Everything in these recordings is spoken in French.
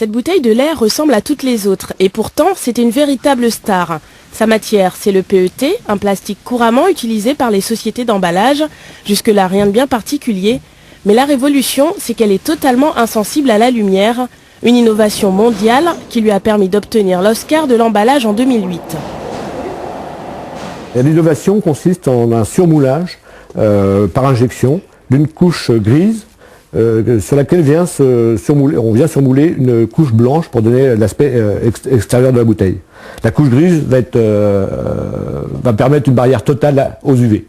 Cette bouteille de lait ressemble à toutes les autres et pourtant c'est une véritable star. Sa matière, c'est le PET, un plastique couramment utilisé par les sociétés d'emballage. Jusque-là, rien de bien particulier. Mais la révolution, c'est qu'elle est totalement insensible à la lumière. Une innovation mondiale qui lui a permis d'obtenir l'Oscar de l'emballage en 2008. L'innovation consiste en un surmoulage par injection d'une couche grise sur laquelle on vient surmouler une couche blanche pour donner l'aspect extérieur de la bouteille. La couche grise va permettre une barrière totale aux UV.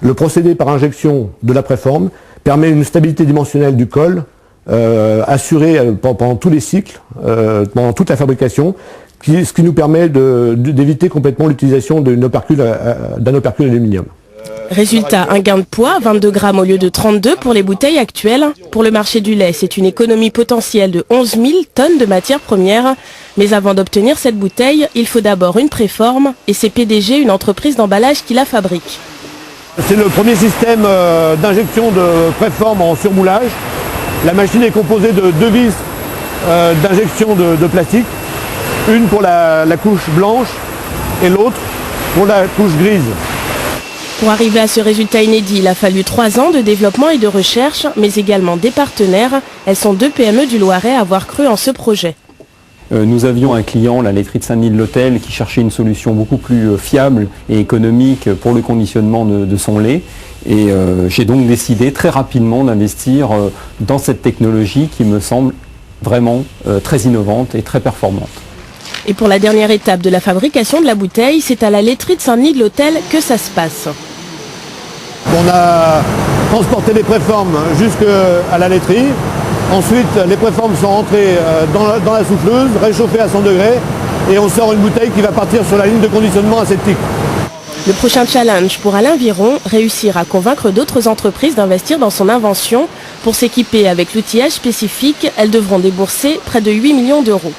Le procédé par injection de la préforme permet une stabilité dimensionnelle du col assurée pendant tous les cycles, pendant toute la fabrication, ce qui nous permet d'éviter complètement l'utilisation d'un opercule aluminium. Résultat, un gain de poids, 22 grammes au lieu de 32 pour les bouteilles actuelles. Pour le marché du lait, c'est une économie potentielle de 11 000 tonnes de matières premières. Mais avant d'obtenir cette bouteille, il faut d'abord une préforme et c'est PDG, une entreprise d'emballage qui la fabrique. C'est le premier système d'injection de préforme en surmoulage. La machine est composée de deux vis d'injection de plastique, une pour la couche blanche et l'autre pour la couche grise. Pour arriver à ce résultat inédit, il a fallu 3 ans de développement et de recherche, mais également des partenaires. Elles sont 2 PME du Loiret à avoir cru en ce projet. Nous avions un client, la laiterie de Saint-Denis-de-l'Hôtel, qui cherchait une solution beaucoup plus fiable et économique pour le conditionnement de son lait. Et j'ai donc décidé très rapidement d'investir dans cette technologie qui me semble vraiment très innovante et très performante. Et pour la dernière étape de la fabrication de la bouteille, c'est à la laiterie de Saint-Denis-de-l'Hôtel que ça se passe. On a transporté les préformes jusqu'à la laiterie. Ensuite, les préformes sont rentrées dans la souffleuse, réchauffées à 100 degrés, et on sort une bouteille qui va partir sur la ligne de conditionnement aseptique. Le prochain challenge pour Alain Viron, réussir à convaincre d'autres entreprises d'investir dans son invention. Pour s'équiper avec l'outillage spécifique, elles devront débourser près de 8 millions d'euros.